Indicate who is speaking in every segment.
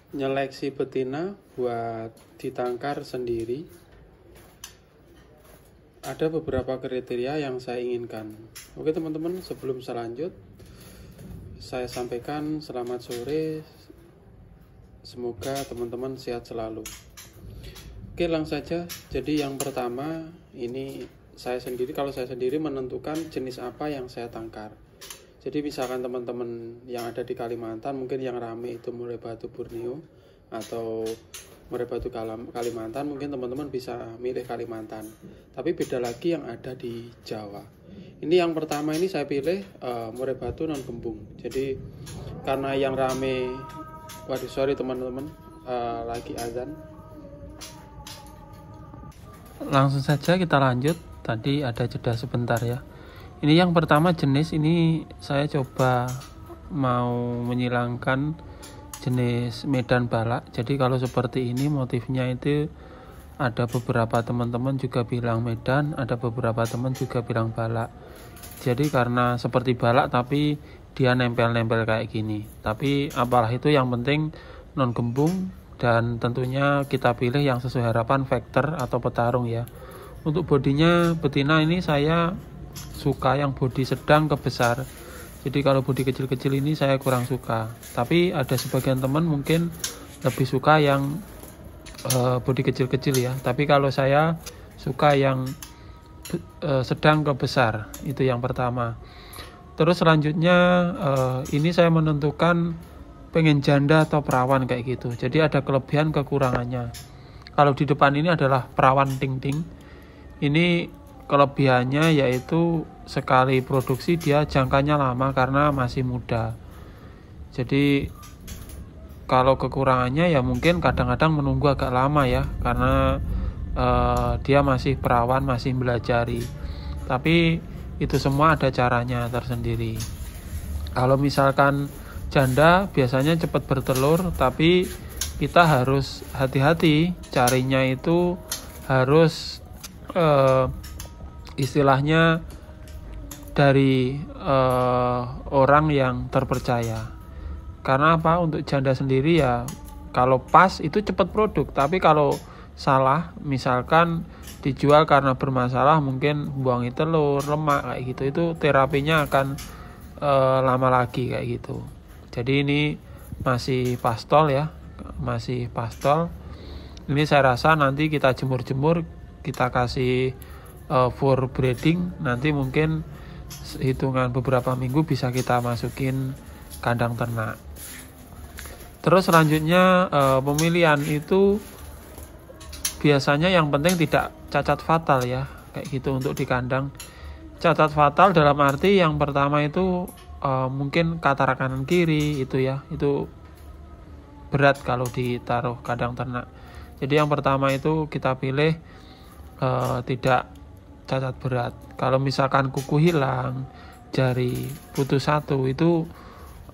Speaker 1: Nyeleksi betina buat ditangkar sendiri. Ada beberapa kriteria yang saya inginkan. Oke teman-teman, sebelum selanjut saya sampaikan selamat sore. Semoga teman-teman sehat selalu. Oke, langsung saja. Jadi yang pertama, ini kalau saya sendiri menentukan jenis apa yang saya tangkar. Jadi misalkan teman-teman yang ada di Kalimantan, mungkin yang rame itu murai batu Borneo atau murai batu Kalimantan, mungkin teman-teman bisa milih Kalimantan. Tapi beda lagi yang ada di Jawa. Ini yang pertama, ini saya pilih murai batu non gembung. Jadi karena yang rame, waduh sorry teman-teman, lagi azan.
Speaker 2: Langsung saja kita lanjut. Tadi ada jeda sebentar ya. Ini yang pertama jenis ini saya coba mau menyilangkan jenis Medan balak. Jadi kalau seperti ini motifnya itu ada beberapa teman-teman juga bilang Medan, ada beberapa teman juga bilang balak. Jadi karena seperti balak tapi dia nempel-nempel kayak gini. Tapi apalah itu, yang penting non gembung dan tentunya kita pilih yang sesuai harapan vector atau petarung ya. Untuk bodinya betina ini saya suka yang bodi sedang ke besar. Jadi kalau bodi kecil-kecil ini saya kurang suka. Tapi ada sebagian teman mungkin lebih suka yang bodi kecil-kecil ya. Tapi kalau saya suka yang sedang ke besar. Itu yang pertama. Terus selanjutnya ini saya menentukan pengen janda atau perawan kayak gitu. Jadi ada kelebihan kekurangannya. Kalau di depan ini adalah perawan ting-ting. Ini kelebihannya yaitu sekali produksi dia jangkanya lama karena masih muda. Jadi kalau kekurangannya ya mungkin kadang-kadang menunggu agak lama ya, karena dia masih perawan, masih belajari. Tapi itu semua ada caranya tersendiri. Kalau misalkan janda biasanya cepat bertelur, tapi kita harus hati-hati carinya itu harus istilahnya dari orang yang terpercaya. Karena apa? Untuk janda sendiri ya kalau pas itu cepat produk, tapi kalau salah misalkan dijual karena bermasalah, mungkin buangi telur, lemak kayak gitu, itu terapinya akan lama lagi kayak gitu. Jadi ini masih pastol ya, masih pastol. Ini saya rasa nanti kita jemur-jemur, kita kasih for breeding, nanti mungkin hitungan beberapa minggu bisa kita masukin kandang ternak. Terus selanjutnya pemilihan itu biasanya yang penting tidak cacat fatal ya, kayak gitu untuk di kandang. Cacat fatal dalam arti yang pertama itu mungkin katarak kanan kiri itu ya, itu berat kalau ditaruh kandang ternak. Jadi yang pertama itu kita pilih tidak cacat berat. Kalau misalkan kuku hilang, jari putus satu, itu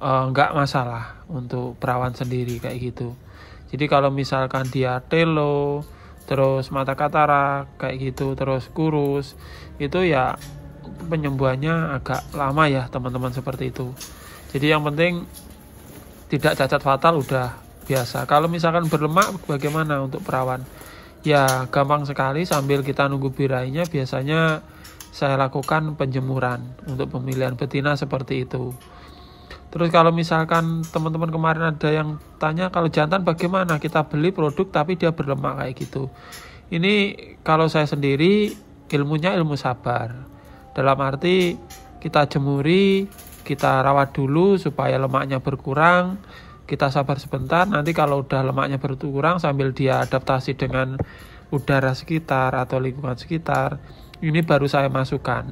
Speaker 2: nggak masalah untuk perawan sendiri kayak gitu. Jadi kalau misalkan dia telo, terus mata katarak kayak gitu, terus kurus, itu ya penyembuhannya agak lama ya teman-teman, seperti itu. Jadi yang penting tidak cacat fatal udah biasa. Kalau misalkan berlemak bagaimana untuk perawan? Ya gampang sekali, sambil kita nunggu birainya biasanya saya lakukan penjemuran untuk pemilihan betina seperti itu. Terus kalau misalkan teman-teman kemarin ada yang tanya kalau jantan bagaimana, kita beli produk tapi dia berlemak kayak gitu. Ini kalau saya sendiri ilmunya ilmu sabar. Dalam arti kita jemuri, kita rawat dulu supaya lemaknya berkurang. Kita sabar sebentar, nanti kalau udah lemaknya berkurang sambil dia adaptasi dengan udara sekitar atau lingkungan sekitar, ini baru saya masukkan.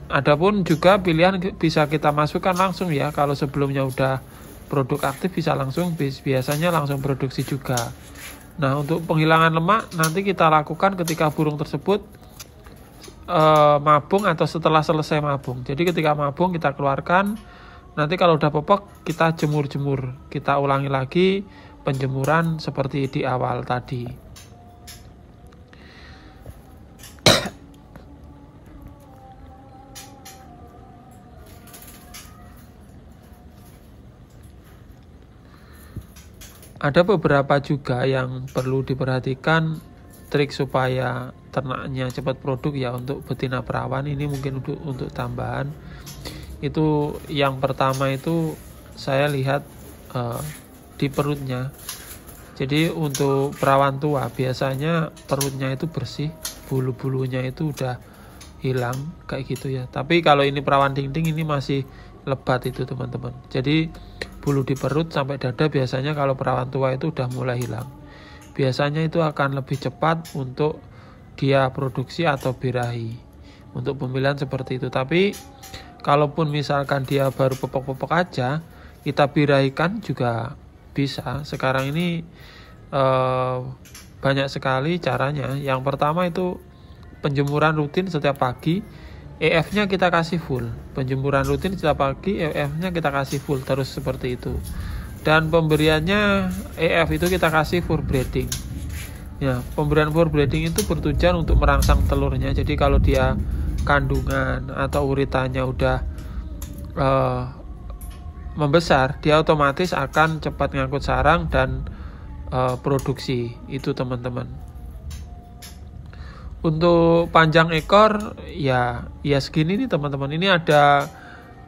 Speaker 2: Adapun juga pilihan bisa kita masukkan langsung ya, kalau sebelumnya udah produk aktif bisa langsung, biasanya langsung produksi juga. Nah untuk penghilangan lemak nanti kita lakukan ketika burung tersebut mabung atau setelah selesai mabung. Jadi ketika mabung kita keluarkan. Nanti kalau udah popok kita jemur-jemur, kita ulangi lagi penjemuran seperti di awal tadi. ada beberapa juga yang perlu diperhatikan trik supaya ternaknya cepat produk ya untuk betina perawan. Ini mungkin untuk tambahan. Itu yang pertama itu saya lihat di perutnya. Jadi untuk perawan tua biasanya perutnya itu bersih, bulu-bulunya itu udah hilang kayak gitu ya. Tapi kalau ini perawan dinding ini masih lebat itu teman-teman. Jadi bulu di perut sampai dada biasanya kalau perawan tua itu udah mulai hilang. Biasanya itu akan lebih cepat untuk dia produksi atau birahi. Untuk pemilihan seperti itu. Tapi kalaupun misalkan dia baru pepok-pepok aja, kita birahikan juga bisa. Sekarang ini banyak sekali caranya. Yang pertama itu penjemuran rutin setiap pagi. EF-nya kita kasih full. Penjemuran rutin setiap pagi, EF-nya kita kasih full terus seperti itu. Dan pemberiannya EF itu kita kasih for breeding. Ya, pemberian for breeding itu bertujuan untuk merangsang telurnya. Jadi kalau dia kandungan atau uritannya udah membesar, dia otomatis akan cepat ngangkut sarang dan produksi itu teman-teman. Untuk panjang ekor ya segini nih teman-teman. Ini ada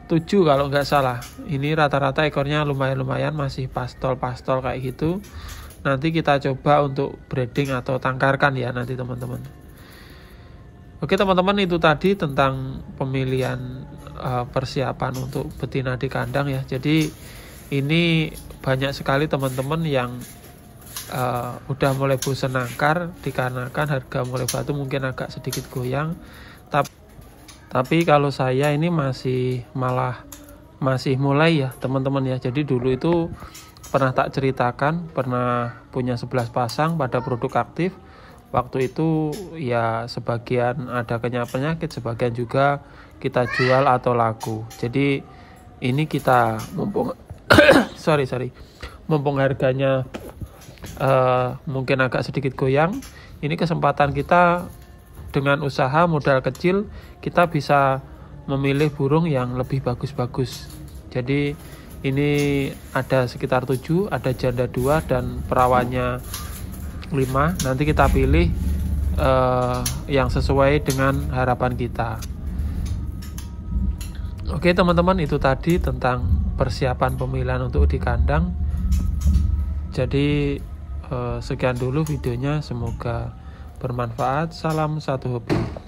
Speaker 2: 7 kalau nggak salah. Ini rata-rata ekornya lumayan masih pastol kayak gitu. Nanti kita coba untuk breeding atau tangkarkan ya nanti teman-teman. Oke teman-teman, itu tadi tentang pemilihan persiapan untuk betina di kandang ya. Jadi ini banyak sekali teman-teman yang udah mulai bosan nangkar dikarenakan harga mulai batu mungkin agak sedikit goyang. Tapi kalau saya ini masih mulai ya teman-teman ya. Jadi dulu itu pernah tak ceritakan, pernah punya 11 pasang pada produk aktif. Waktu itu ya sebagian ada kena penyakit, sebagian juga kita jual atau laku. Jadi ini kita mumpung mumpung harganya mungkin agak sedikit goyang, ini kesempatan kita dengan usaha modal kecil kita bisa memilih burung yang lebih bagus-bagus. Jadi ini ada sekitar 7, ada janda 2 dan perawannya 5. Nanti kita pilih yang sesuai dengan harapan kita. Oke teman-teman, itu tadi tentang persiapan pemilihan untuk di kandang. Jadi sekian dulu videonya, semoga bermanfaat. Salam satu hobi.